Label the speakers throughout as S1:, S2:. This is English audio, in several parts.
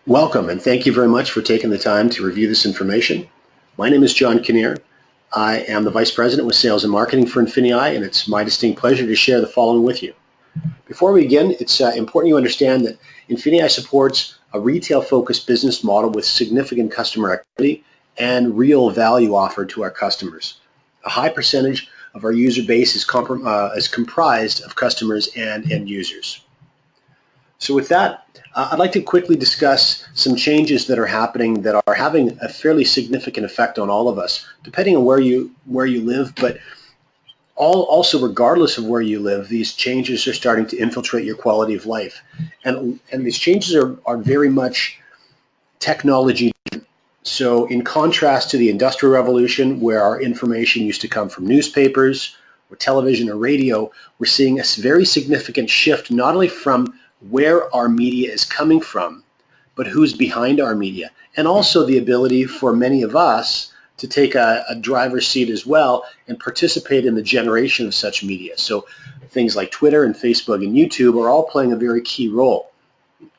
S1: Welcome, and thank you very much for taking the time to review this information. My name is John Kinnear. I am the Vice President with Sales and Marketing for Infinii, and it's my distinct pleasure to share the following with you. Before we begin, it's important you understand that Infinii supports a retail-focused business model with significant customer activity and real value offered to our customers. A high percentage of our user base is comprised of customers and end users. So with that, I'd like to quickly discuss some changes that are happening that are having a fairly significant effect on all of us, depending on where you live, but also regardless of where you live, these changes are starting to infiltrate your quality of life. And these changes are very much technology. So in contrast to the Industrial Revolution, where our information used to come from newspapers or television or radio, we're seeing a very significant shift not only from where our media is coming from, but who's behind our media, and also the ability for many of us to take a driver's seat as well and participate in the generation of such media. So things like Twitter and Facebook and YouTube are all playing a very key role.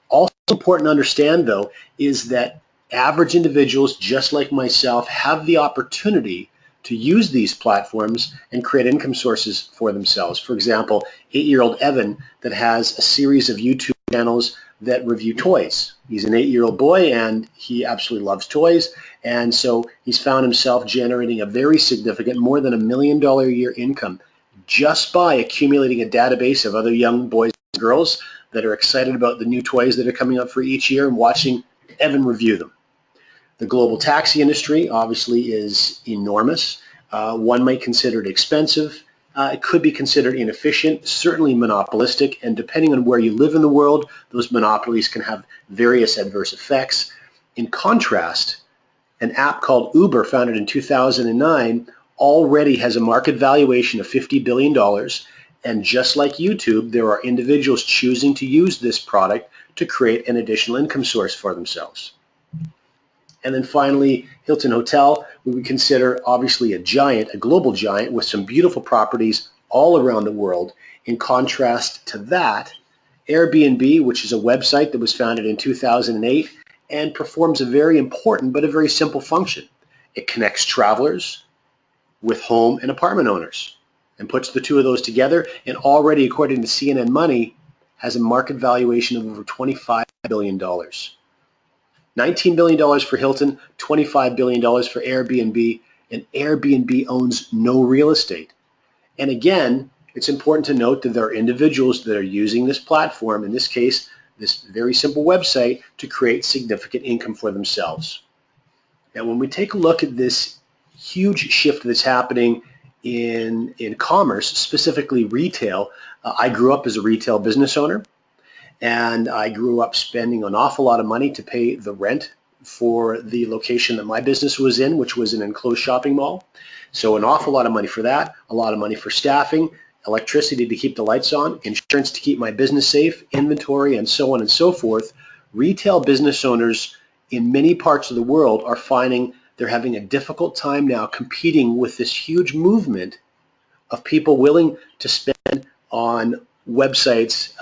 S1: Also important to understand, though, is that average individuals, just like myself, have the opportunity to use these platforms and create income sources for themselves. For example, 8-year-old Evan that has a series of YouTube channels that review toys. He's an 8-year-old boy and he absolutely loves toys, and so he's found himself generating a very significant, more than $1 million a year income just by accumulating a database of other young boys and girls that are excited about the new toys that are coming up for each year and watching Evan review them. The global taxi industry obviously is enormous. One might consider it expensive. It could be considered inefficient, certainly monopolistic, and depending on where you live in the world, those monopolies can have various adverse effects. In contrast, an app called Uber, founded in 2009, already has a market valuation of $50 billion, and just like YouTube, there are individuals choosing to use this product to create an additional income source for themselves. And then finally, Hilton Hotel, we would consider obviously a giant, a global giant with some beautiful properties all around the world. In contrast to that, Airbnb, which is a website that was founded in 2008 and performs a very important but a very simple function. It connects travelers with home and apartment owners and puts the two of those together, and already, according to CNN Money, has a market valuation of over $25 billion. $19 billion for Hilton, $25 billion for Airbnb, and Airbnb owns no real estate. And again, it's important to note that there are individuals that are using this platform, in this case, this very simple website, to create significant income for themselves. Now, when we take a look at this huge shift that's happening in commerce, specifically retail, I grew up as a retail business owner. And I grew up spending an awful lot of money to pay the rent for the location that my business was in, which was an enclosed shopping mall. So an awful lot of money for that, a lot of money for staffing, electricity to keep the lights on, insurance to keep my business safe, inventory, and so on and so forth. Retail business owners in many parts of the world are finding they're having a difficult time now competing with this huge movement of people willing to spend on websites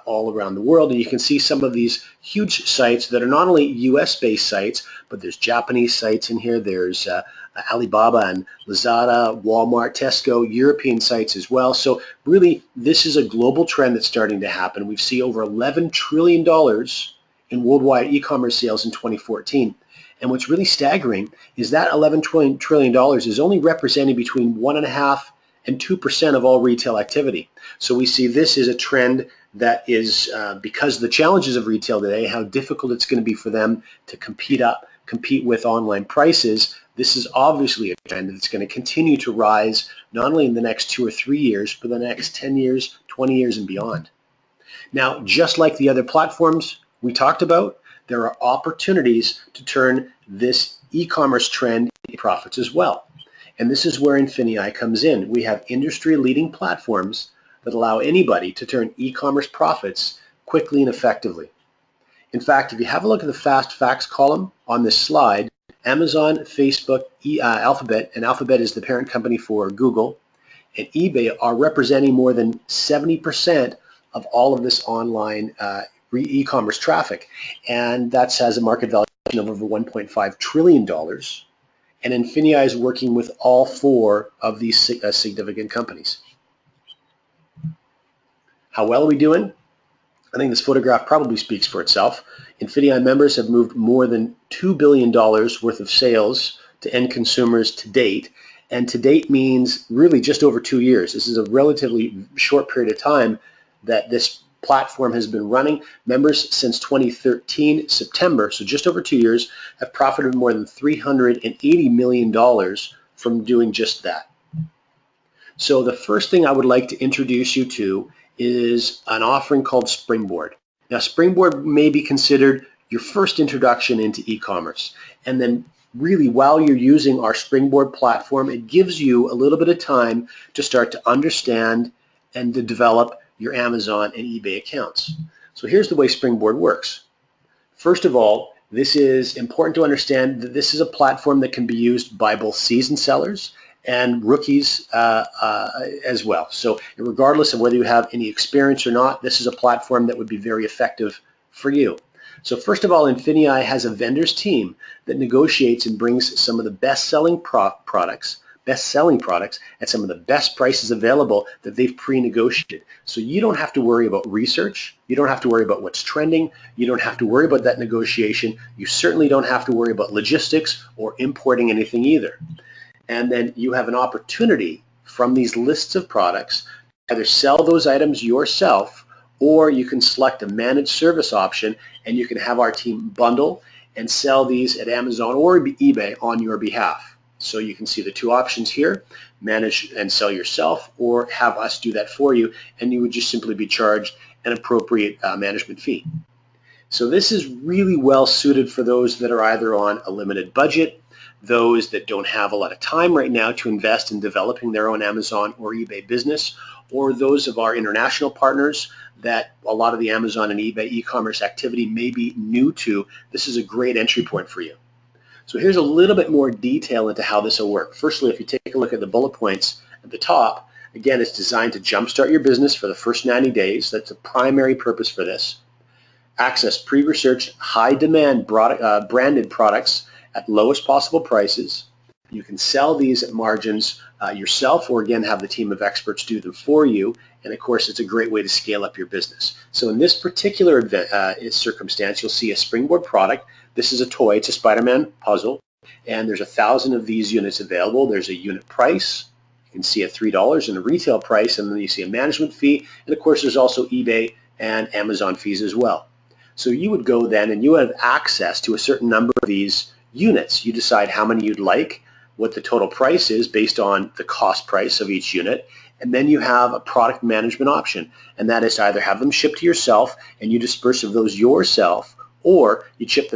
S1: all around the world. And you can see some of these huge sites that are not only US-based sites, but there's Japanese sites in here. There's Alibaba and Lazada, Walmart, Tesco, European sites as well. So really, this is a global trend that's starting to happen. We've seen over $11 trillion in worldwide e-commerce sales in 2014. And what's really staggering is that $11 trillion is only representing between 1.5% and 2% of all retail activity. So we see this is a trend that is, because of the challenges of retail today, how difficult it's going to be for them to compete with online prices. This is obviously a trend that's going to continue to rise not only in the next 2 or 3 years, but the next 10 years, 20 years, and beyond. Now, just like the other platforms we talked about, there are opportunities to turn this e-commerce trend into profits as well. And this is where Infinii comes in. We have industry-leading platforms that allow anybody to turn e-commerce profits quickly and effectively. In fact, if you have a look at the fast facts column on this slide, Amazon, Facebook, Alphabet, and Alphabet is the parent company for Google, and eBay are representing more than 70% of all of this online e-commerce traffic, and that has a market valuation of over $1.5 trillion. And Infinii is working with all four of these significant companies. How well are we doing? I think this photograph probably speaks for itself. Infinii members have moved more than $2 billion worth of sales to end consumers to date. And to date means really just over 2 years. This is a relatively short period of time that this platform has been running. Members since 2013, September, so just over 2 years, have profited more than $380 million from doing just that. So the first thing I would like to introduce you to is an offering called Springboard. Now, Springboard may be considered your first introduction into e-commerce. And then really, while you're using our Springboard platform, it gives you a little bit of time to start to understand and to develop your Amazon and eBay accounts. So here's the way Springboard works. First of all, this is important to understand that this is a platform that can be used by both seasoned sellers and rookies as well. So regardless of whether you have any experience or not, this is a platform that would be very effective for you. So first of all, Infinii has a vendors team that negotiates and brings some of the best-selling products at some of the best prices available that they've pre-negotiated. So you don't have to worry about research. You don't have to worry about what's trending. You don't have to worry about that negotiation. You certainly don't have to worry about logistics or importing anything either. And then you have an opportunity from these lists of products to either sell those items yourself, or you can select a managed service option and you can have our team bundle and sell these at Amazon or eBay on your behalf. So you can see the two options here: manage and sell yourself, or have us do that for you, and you would just simply be charged an appropriate management fee. So this is really well suited for those that are either on a limited budget, those that don't have a lot of time right now to invest in developing their own Amazon or eBay business, or those of our international partners that a lot of the Amazon and eBay e-commerce activity may be new to. This is a great entry point for you. So here's a little bit more detail into how this will work. Firstly, if you take a look at the bullet points at the top, again, it's designed to jumpstart your business for the first 90 days. That's the primary purpose for this. Access pre-researched, high-demand branded products at lowest possible prices. You can sell these at margins yourself, or again have the team of experts do them for you. And of course, it's a great way to scale up your business. So in this particular circumstance, you'll see a Springboard product. This is a toy. It's a Spider-Man puzzle, and there's 1,000 of these units available. There's a unit price. You can see at $3 and a retail price, and then you see a management fee. And of course, there's also eBay and Amazon fees as well. So you would go then and you have access to a certain number of these units. You decide how many you'd like, what the total price is based on the cost price of each unit, and then you have a product management option, and that is to either have them shipped to yourself and you disperse of those yourself, or you select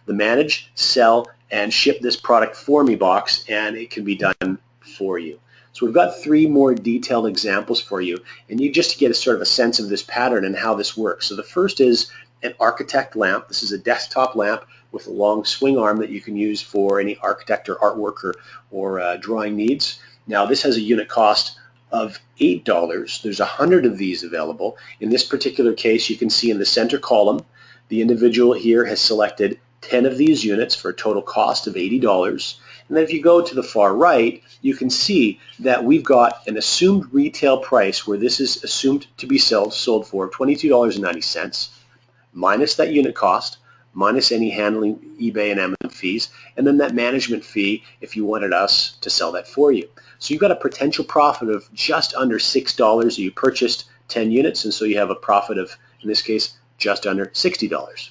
S1: the manage, sell, and ship this product for me box, and it can be done for you. So we've got 3 more detailed examples for you, and you just get a sort of a sense of this pattern and how this works. So the first is an architect lamp. This is a desktop lamp with a long swing arm that you can use for any architect or artwork or drawing needs. Now this has a unit cost of $8. There's 100 of these available. In this particular case, you can see in the center column, the individual here has selected 10 of these units for a total cost of $80. And then if you go to the far right, you can see that we've got an assumed retail price where this is assumed to be sold for $22.90, minus that unit cost, minus any handling eBay and Amazon fees, and then that management fee if you wanted us to sell that for you. So you've got a potential profit of just under $6. You purchased 10 units, and so you have a profit of, in this case, just under $60.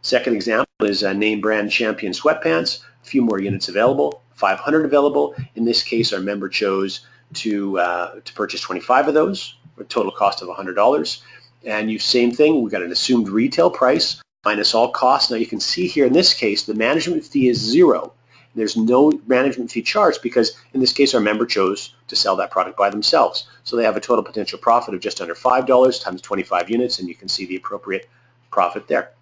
S1: Second example is name brand Champion sweatpants. A few more units available, 500 available. In this case, our member chose to purchase 25 of those, for a total cost of $100. And same thing, we've got an assumed retail price minus all costs. Now you can see here in this case, the management fee is $0. There's no management fee charged because in this case, our member chose to sell that product by themselves. So they have a total potential profit of just under $5 times 25 units, and you can see the appropriate profit there.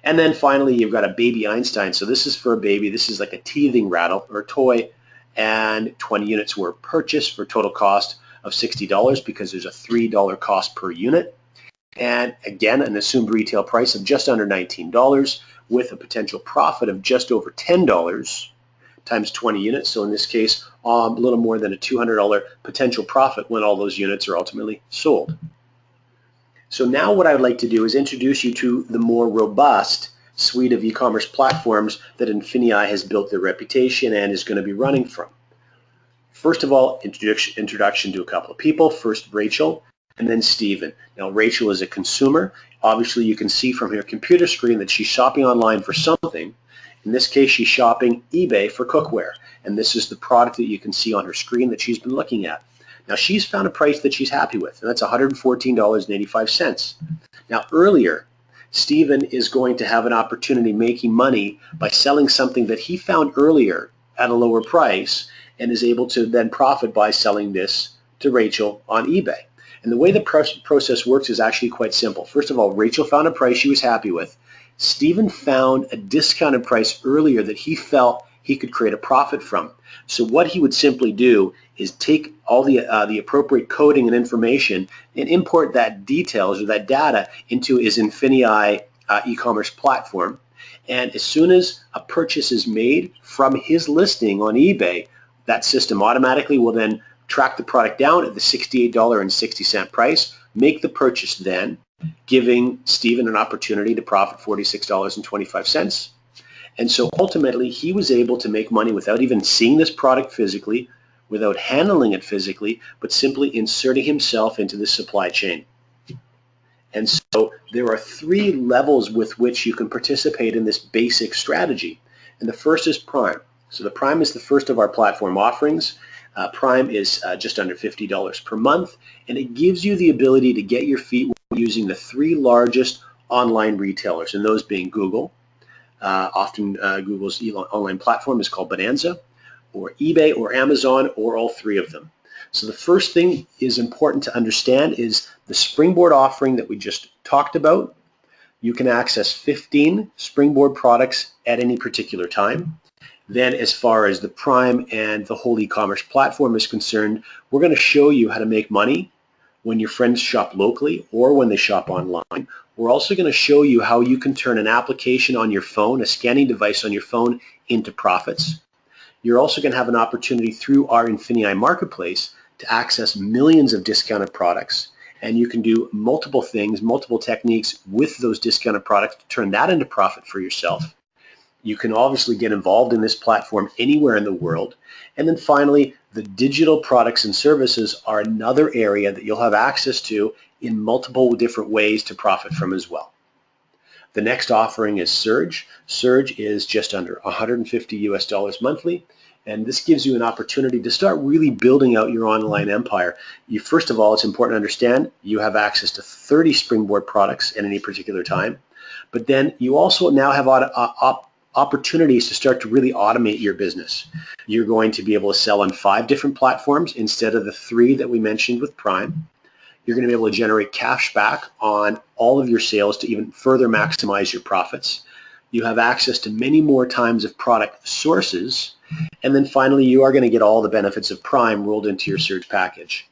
S1: And then finally, you've got a baby Einstein. So this is for a baby. This is like a teething rattle or a toy, and 20 units were purchased for a total cost of $60 because there's a $3 cost per unit. And again, an assumed retail price of just under $19 with a potential profit of just over $10 times 20 units. So in this case, a little more than a $200 potential profit when all those units are ultimately sold. So now what I would like to do is introduce you to the more robust suite of e-commerce platforms that Infinii has built their reputation and is going to be running from. First of all, introduction to a couple of people. First, Rachel, and then Stephen. Now, Rachel is a consumer. Obviously, you can see from her computer screen that she's shopping online for something. In this case, she's shopping eBay for cookware, and this is the product that you can see on her screen that she's been looking at. Now, she's found a price that she's happy with, and that's $114.85. Now, earlier, Stephen is going to have an opportunity making money by selling something that he found earlier at a lower price and is able to then profit by selling this to Rachel on eBay. And the way the process works is actually quite simple. First of all, Rachel found a price she was happy with. Stephen found a discounted price earlier that he felt he could create a profit from. So what he would simply do is take all the appropriate coding and information and import that details or that data into his Infinii e-commerce platform. And as soon as a purchase is made from his listing on eBay, that system automatically will then track the product down at the $68.60 price, make the purchase then, giving Stephen an opportunity to profit $46.25. And so ultimately, he was able to make money without even seeing this product physically, without handling it physically, but simply inserting himself into the supply chain. And so there are three levels with which you can participate in this basic strategy. And the first is Prime. So the Prime is the first of our platform offerings. Prime is just under $50 per month, and it gives you the ability to get your feet using the three largest online retailers, and those being Google. Often Google's online platform is called Bonanza, or eBay, or Amazon, or all three of them. So the first thing is important to understand is the Springboard offering that we just talked about. You can access 15 Springboard products at any particular time. Then as far as the Prime and the whole e-commerce platform is concerned, we're going to show you how to make money when your friends shop locally or when they shop online. We're also going to show you how you can turn an application on your phone, a scanning device on your phone, into profits. You're also going to have an opportunity through our Infinii Marketplace to access millions of discounted products. And you can do multiple things, multiple techniques with those discounted products to turn that into profit for yourself. You can obviously get involved in this platform anywhere in the world. And then finally, the digital products and services are another area that you'll have access to in multiple different ways to profit from as well. The next offering is Surge. Surge is just under $150 monthly. And this gives you an opportunity to start really building out your online empire. First of all, it's important to understand you have access to 30 Springboard products at any particular time. But then you also now have opportunities to start to really automate your business. You're going to be able to sell on 5 different platforms instead of the 3 that we mentioned with Prime. You're going to be able to generate cash back on all of your sales to even further maximize your profits. You have access to many more times of product sources. And then finally, you are going to get all the benefits of Prime rolled into your Surge package.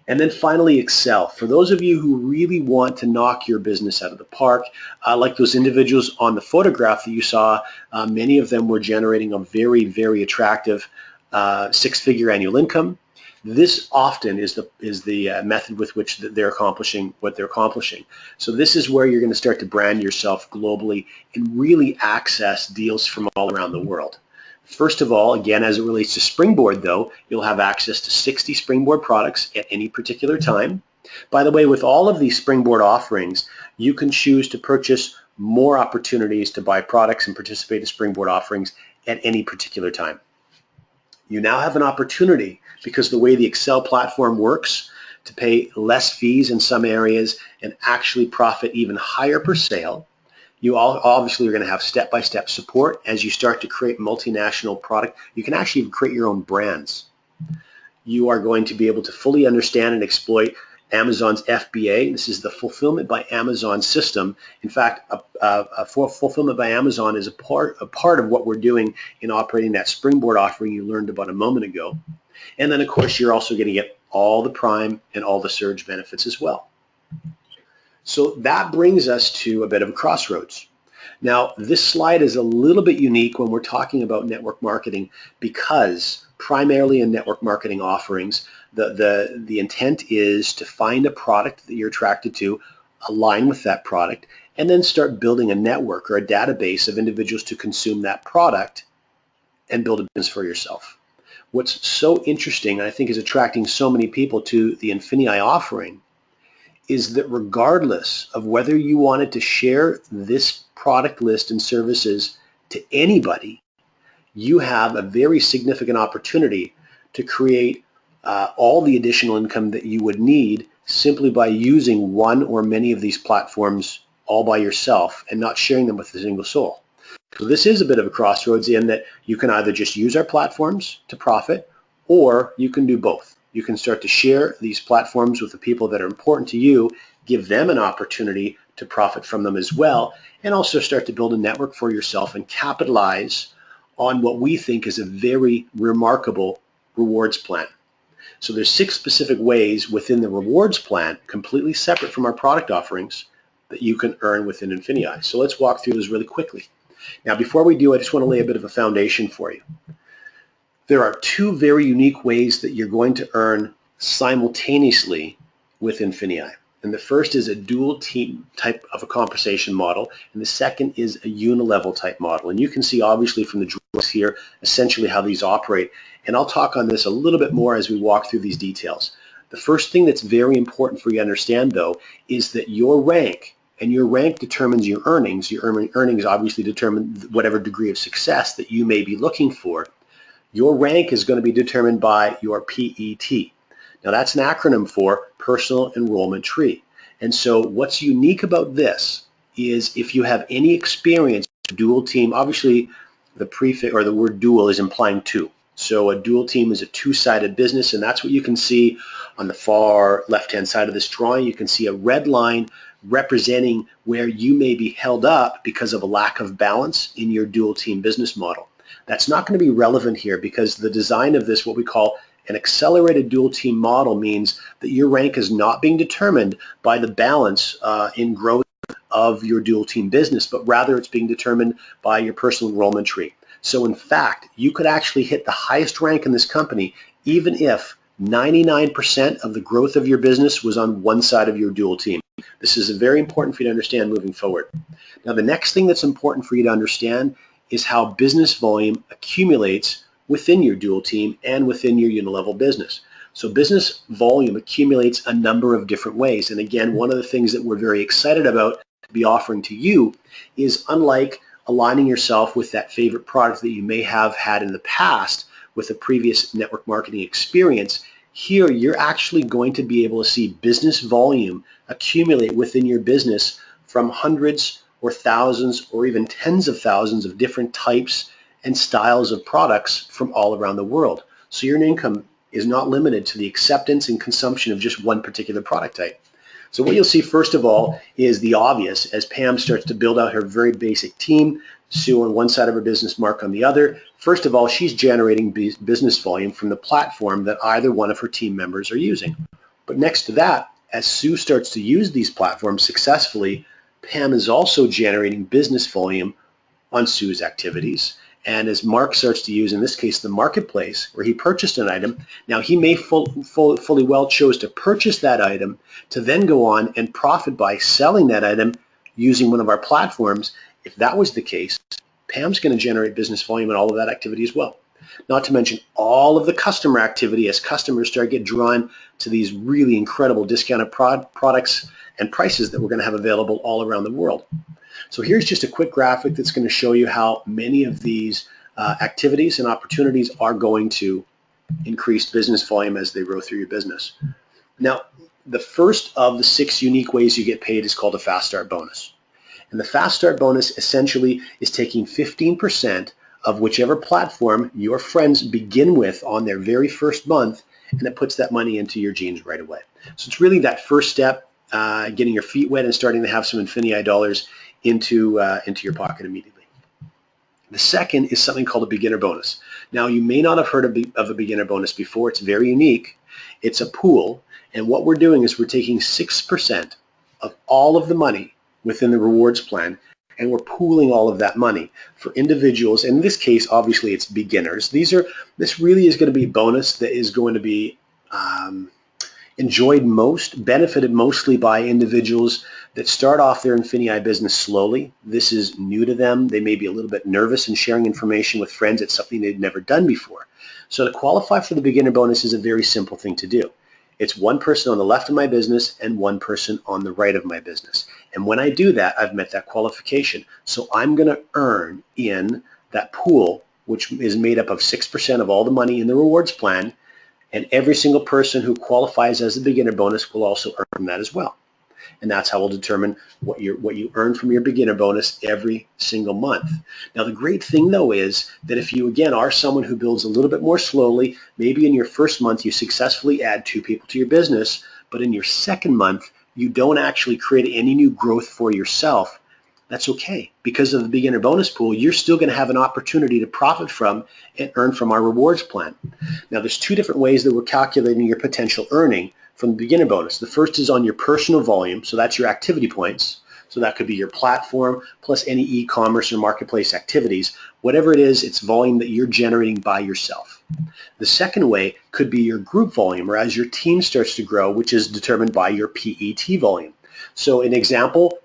S1: And then finally, Excel. For those of you who really want to knock your business out of the park, like those individuals on the photograph that you saw, many of them were generating a very, very attractive 6-figure annual income. This often is the method with which they're accomplishing what they're accomplishing. So this is where you're going to start to brand yourself globally and really access deals from all around the world. First of all, again, as it relates to Springboard, though, you'll have access to 60 Springboard products at any particular time. By the way, with all of these Springboard offerings, you can choose to purchase more opportunities to buy products and participate in Springboard offerings at any particular time. You now have an opportunity, because of the way the Excel platform works, to pay less fees in some areas and actually profit even higher per sale. You obviously are going to have step-by-step support as you start to create multinational product. You can actually even create your own brands. You are going to be able to fully understand and exploit Amazon's FBA. This is the Fulfillment by Amazon system. In fact, Fulfillment by Amazon is a part of what we're doing in operating that Springboard offering you learned about a moment ago. And then, of course, you're also going to get all the Prime and all the Surge benefits as well. So that brings us to a bit of a crossroads. Now, this slide is a little bit unique when we're talking about network marketing because primarily in network marketing offerings, the intent is to find a product that you're attracted to, align with that product, and then start building a network or a database of individuals to consume that product and build a business for yourself. What's so interesting, and I think is attracting so many people to the Infinii offering, is that regardless of whether you wanted to share this product list and services to anybody, you have a very significant opportunity to create all the additional income that you would need simply by using one or many of these platforms all by yourself and not sharing them with a single soul. So this is a bit of a crossroads in that you can either just use our platforms to profit, or you can do both. You can start to share these platforms with the people that are important to you, give them an opportunity to profit from them as well, and also start to build a network for yourself and capitalize on what we think is a very remarkable rewards plan. So there's 6 specific ways within the rewards plan, completely separate from our product offerings, that you can earn within Infinii. So let's walk through those really quickly. Now, before we do, I just want to lay a bit of a foundation for you. There are 2 very unique ways that you're going to earn simultaneously with Infinii. And the first is a dual team type of a compensation model, and the second is a unilevel type model. And you can see obviously from the drawings here essentially how these operate. And I'll talk on this a little bit more as we walk through these details. The first thing that's very important for you to understand, though, is that your rank, and your rank determines your earnings. Your earnings obviously determine whatever degree of success that you may be looking for. Your rank is going to be determined by your PET. Now that's an acronym for Personal Enrollment Tree. And so what's unique about this is if you have any experience with dual team, obviously the prefix or the word dual is implying 2. So a dual team is a 2-sided business, and that's what you can see on the far left-hand side of this drawing. You can see a red line representing where you may be held up because of a lack of balance in your dual team business model. That's not going to be relevant here because the design of this, what we call an accelerated dual team model, means that your rank is not being determined by the balance in growth of your dual team business, but rather it's being determined by your personal enrollment tree. So in fact, you could actually hit the highest rank in this company even if 99% of the growth of your business was on one side of your dual team. This is very important for you to understand moving forward. Now, the next thing that's important for you to understand is how business volume accumulates within your dual team and within your unilevel business. So business volume accumulates a number of different ways. And again, one of the things that we're very excited about to be offering to you is, unlike aligning yourself with that favorite product that you may have had in the past with a previous network marketing experience, here you're actually going to be able to see business volume accumulate within your business from hundreds or thousands or even tens of thousands of different types and styles of products from all around the world. So your income is not limited to the acceptance and consumption of just one particular product type. So what you'll see first of all is the obvious as Pam starts to build out her very basic team, Sue on one side of her business, Mark on the other. First of all, she's generating business volume from the platform that either one of her team members are using. But next to that, as Sue starts to use these platforms successfully, Pam is also generating business volume on Sue's activities. And as Mark starts to use, in this case, the marketplace, where he purchased an item, now he may fully well chose to purchase that item to then go on and profit by selling that item using one of our platforms. If that was the case, Pam's going to generate business volume in all of that activity as well. Not to mention all of the customer activity as customers start to get drawn to these really incredible discounted products and prices that we're going to have available all around the world. So here's just a quick graphic that's going to show you how many of these activities and opportunities are going to increase business volume as they grow through your business. Now, the first of the 6 unique ways you get paid is called a Fast Start bonus. And the Fast Start bonus essentially is taking 15% of whichever platform your friends begin with on their very first month, and it puts that money into your jeans right away. So it's really that first step, getting your feet wet and starting to have some Infinii dollars into your pocket immediately. The second is something called a beginner bonus. Now, you may not have heard of a beginner bonus before. It's very unique. It's a pool, and what we're doing is we're taking 6% of all of the money within the rewards plan, and we're pooling all of that money for individuals. In this case, obviously, it's beginners. This really is going to be a bonus that is going to be enjoyed most, benefited mostly by individuals that start off their Infinii business slowly. This is new to them. They may be a little bit nervous in sharing information with friends. It's something they've never done before. So to qualify for the beginner bonus is a very simple thing to do. It's one person on the left of my business and one person on the right of my business. And when I do that, I've met that qualification. So I'm going to earn in that pool, which is made up of 6% of all the money in the rewards plan, and every single person who qualifies as a beginner bonus will also earn that as well. And that's how we'll determine what you earn from your beginner bonus every single month. Now, the great thing, though, is that if you, again, are someone who builds a little bit more slowly, maybe in your first month you successfully add 2 people to your business, but in your second month you don't actually create any new growth for yourself, that's okay. Because of the beginner bonus pool, you're still going to have an opportunity to profit from and earn from our rewards plan. Now, there's 2 different ways that we're calculating your potential earning from the beginner bonus. The first is on your personal volume, so that's your activity points. So that could be your platform plus any e-commerce or marketplace activities. Whatever it is, it's volume that you're generating by yourself. The second way could be your group volume, or as your team starts to grow, which is determined by your PET volume. So an example,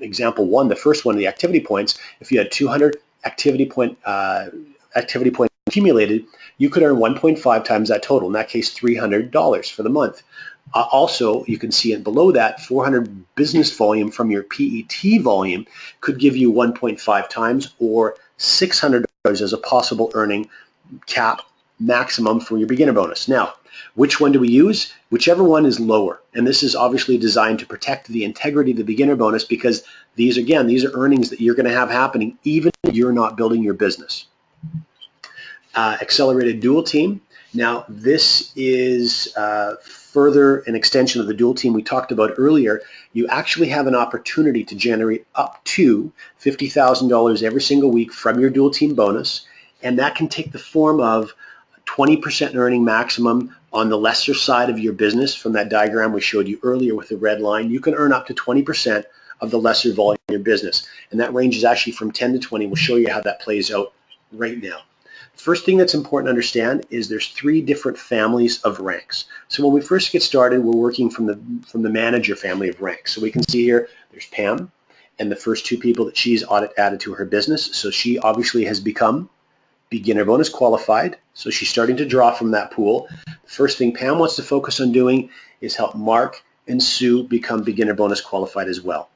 S1: example 1, the first one, the activity points, if you had 200 activity points accumulated, you could earn 1.5 times that total, in that case $300 for the month. Also, you can see it below that, 400 business volume from your PET volume could give you 1.5 times, or $600 as a possible earning cap maximum for your beginner bonus. Now, which one do we use? Whichever one is lower. And this is obviously designed to protect the integrity of the beginner bonus, because these are earnings that you're going to have happening even if you're not building your business. Accelerated dual team. Now, this is further an extension of the dual team we talked about earlier. You actually have an opportunity to generate up to $50,000 every single week from your dual team bonus, and that can take the form of 20% earning maximum on the lesser side of your business. From that diagram we showed you earlier with the red line, you can earn up to 20% of the lesser volume in your business, and that range is actually from 10 to 20. We'll show you how that plays out right now. First thing that's important to understand is there's 3 different families of ranks. So when we first get started, we're working from the manager family of ranks. So we can see here there's Pam and the first 2 people that she's added to her business. So she obviously has become beginner bonus qualified. So she's starting to draw from that pool. The first thing Pam wants to focus on doing is help Mark and Sue become beginner bonus qualified as well.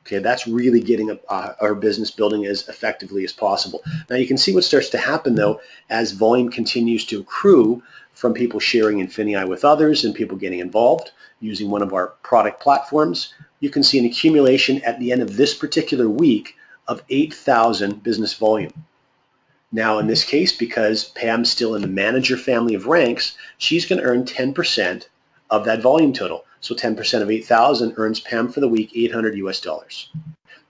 S1: Okay, that's really getting our business building as effectively as possible. Now you can see what starts to happen, though, as volume continues to accrue from people sharing Infinii with others and people getting involved using one of our product platforms. You can see an accumulation at the end of this particular week of 8,000 business volume. Now in this case, because Pam's still in the manager family of ranks, she's going to earn 10% of that volume total. So 10% of 8,000 earns Pam for the week $800 US.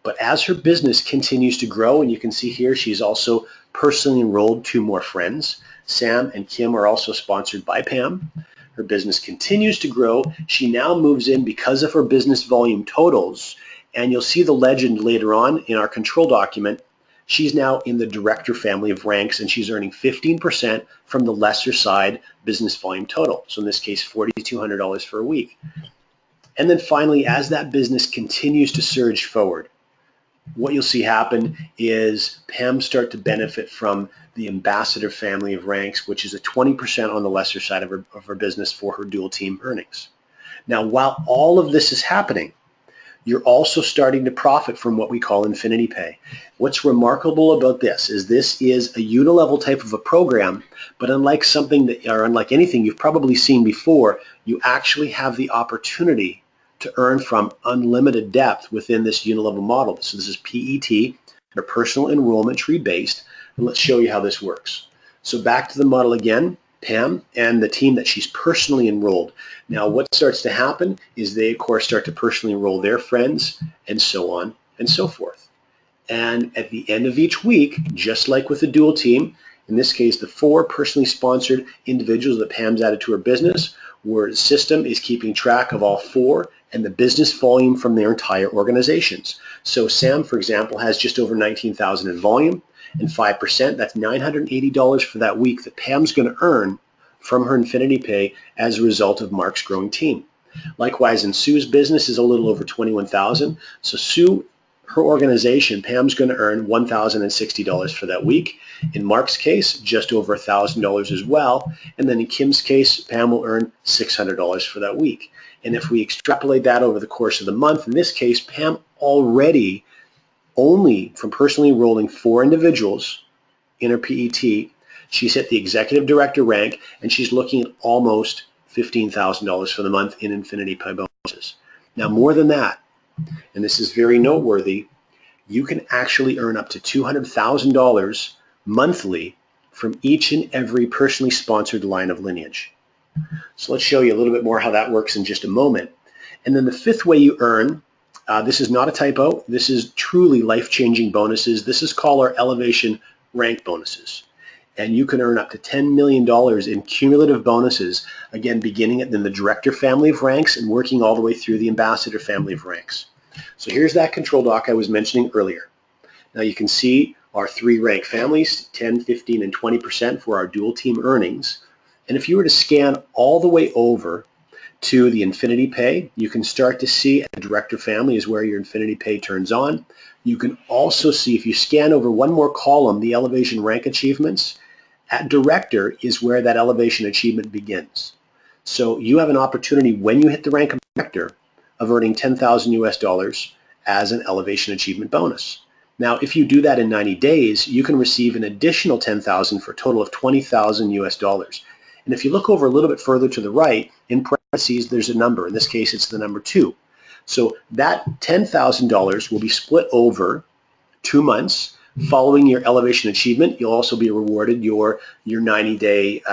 S1: But as her business continues to grow, and you can see here she's also personally enrolled 2 more friends. Sam and Kim are also sponsored by Pam. Her business continues to grow. She now moves in because of her business volume totals, and you'll see the legend later on in our control document. She's now in the director family of ranks, and she's earning 15% from the lesser side business volume total. So in this case, $4,200 for a week. And then finally, as that business continues to surge forward, what you'll see happen is Pam start to benefit from the ambassador family of ranks, which is a 20% on the lesser side of her business for her dual team earnings. Now, while all of this is happening, you're also starting to profit from what we call Infinity Pay. What's remarkable about this is a unilevel type of a program, but unlike anything you've probably seen before, you actually have the opportunity to earn from unlimited depth within this unilevel model. So this is PET, or personal enrollment tree based, and let's show you how this works. So back to the model again. Pam and the team that she's personally enrolled. Now what starts to happen is they of course start to personally enroll their friends, and so on and so forth. And at the end of each week, just like with the dual team, in this case the 4 personally sponsored individuals that Pam's added to her business, where the system is keeping track of all 4 and the business volume from their entire organizations. So Sam, for example, has just over 19,000 in volume, and 5%, that's $980 for that week that Pam's going to earn from her Infinity Pay as a result of Mark's growing team. Likewise, in Sue's business is a little over 21,000. So Sue, her organization, Pam's going to earn $1,060 for that week. In Mark's case, just over $1,000 as well. And then in Kim's case, Pam will earn $600 for that week. And if we extrapolate that over the course of the month, in this case, Pam already, only from personally enrolling 4 individuals in her PET, she's hit the executive director rank, and she's looking at almost $15,000 for the month in Infinity Pay bonuses. Now, more than that, and this is very noteworthy, you can actually earn up to $200,000 monthly from each and every personally sponsored line of lineage. So let's show you a little bit more how that works in just a moment. And then the 5th way you earn, this is not a typo, this is truly life-changing bonuses. This is called our elevation rank bonuses. And you can earn up to $10 million in cumulative bonuses, again, beginning in the director family of ranks and working all the way through the ambassador family of ranks. So here's that control doc I was mentioning earlier. Now you can see our 3 rank families, 10, 15, and 20% for our dual team earnings. And if you were to scan all the way over to the Infinity Pay, you can start to see the director family is where your Infinity Pay turns on. You can also see, if you scan over one more column, the elevation rank achievements. At director is where that elevation achievement begins. So you have an opportunity when you hit the rank of director of earning $10,000 as an elevation achievement bonus. Now, if you do that in 90 days, you can receive an additional $10,000 for a total of $20,000. And if you look over a little bit further to the right, in parentheses, there's a number. In this case, it's the number 2. So that $10,000 will be split over 2 months. Following your elevation achievement, you'll also be rewarded your 90-day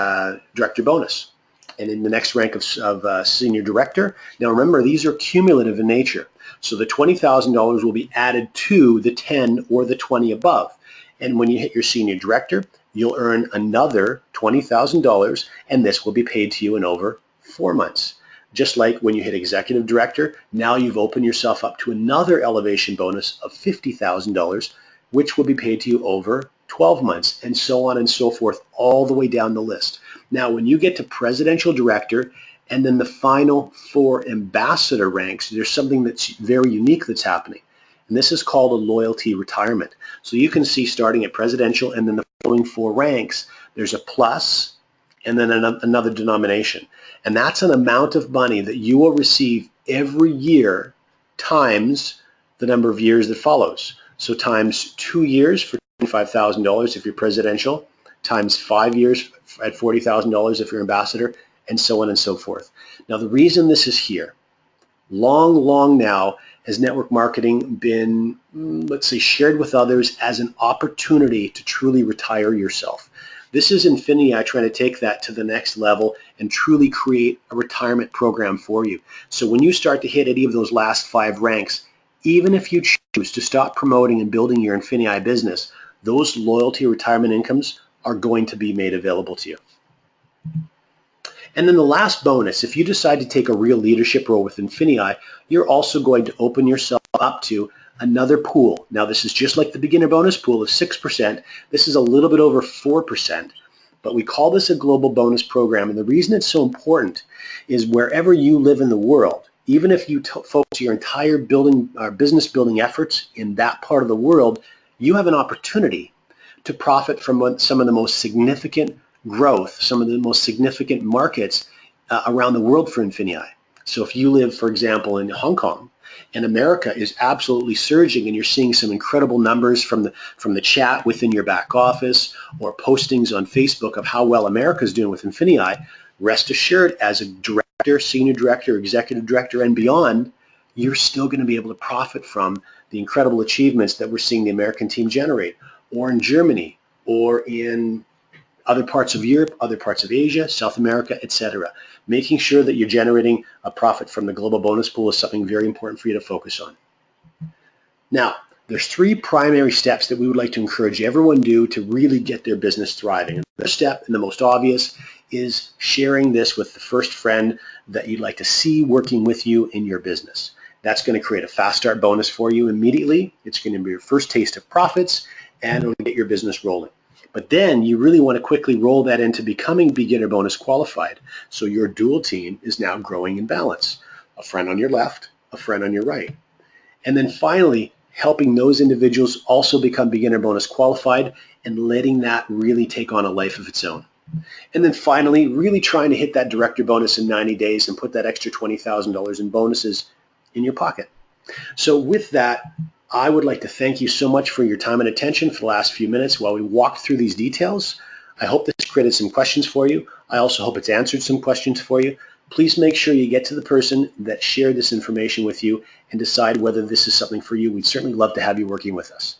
S1: director bonus. And in the next rank of senior director, now remember, these are cumulative in nature. So the $20,000 will be added to the 10 or the 20 above. And when you hit your senior director, you'll earn another $20,000, and this will be paid to you in over 4 months. Just like when you hit executive director, now you've opened yourself up to another elevation bonus of $50,000, which will be paid to you over 12 months, and so on and so forth, all the way down the list. Now, when you get to presidential director and then the final 4 ambassador ranks, there's something that's very unique that's happening. And this is called a loyalty retirement. So you can see starting at presidential and then the following 4 ranks, there's a plus and then another denomination. And that's an amount of money that you will receive every year times the number of years that follows. So times 2 years for $25,000 if you're presidential, times 5 years at $40,000 if you're ambassador, and so on and so forth. Now, the reason this is here, long now has network marketing been, let's say, shared with others as an opportunity to truly retire yourself. This is Infinity trying to take that to the next level and truly create a retirement program for you. So when you start to hit any of those last 5 ranks, even if you choose to stop promoting and building your Infinity business, those loyalty retirement incomes are going to be made available to you. And then the last bonus, if you decide to take a real leadership role with Infinity, you're also going to open yourself up to another pool. Now, this is just like the beginner bonus pool of 6%. This is a little bit over 4%, but we call this a global bonus program. And the reason it's so important is wherever you live in the world, even if you focus your entire business building efforts in that part of the world, you have an opportunity to profit from some of the most significant growth, some of the most significant markets around the world for Infinity. So if you live, for example, in Hong Kong, and America is absolutely surging, and you're seeing some incredible numbers from the chat within your back office or postings on Facebook of how well America is doing with Infinity, rest assured, as a director, senior director, executive director, and beyond, you're still going to be able to profit from the incredible achievements that we're seeing the American team generate, or in Germany, or in other parts of Europe, other parts of Asia, South America, etc. Making sure that you're generating a profit from the global bonus pool is something very important for you to focus on. Now, there's 3 primary steps that we would like to encourage everyone to do to really get their business thriving. And the first step, and the most obvious, is sharing this with the first friend that you'd like to see working with you in your business. That's going to create a fast start bonus for you immediately. It's going to be your first taste of profits, and it'll get your business rolling. But then you really want to quickly roll that into becoming beginner bonus qualified. So your dual team is now growing in balance. A friend on your left, a friend on your right. And then finally, helping those individuals also become beginner bonus qualified and letting that really take on a life of its own. And then finally, really trying to hit that director bonus in 90 days and put that extra $20,000 in bonuses in your pocket. So with that, I would like to thank you so much for your time and attention for the last few minutes while we walked through these details. I hope this created some questions for you. I also hope it's answered some questions for you. Please make sure you get to the person that shared this information with you and decide whether this is something for you. We'd certainly love to have you working with us.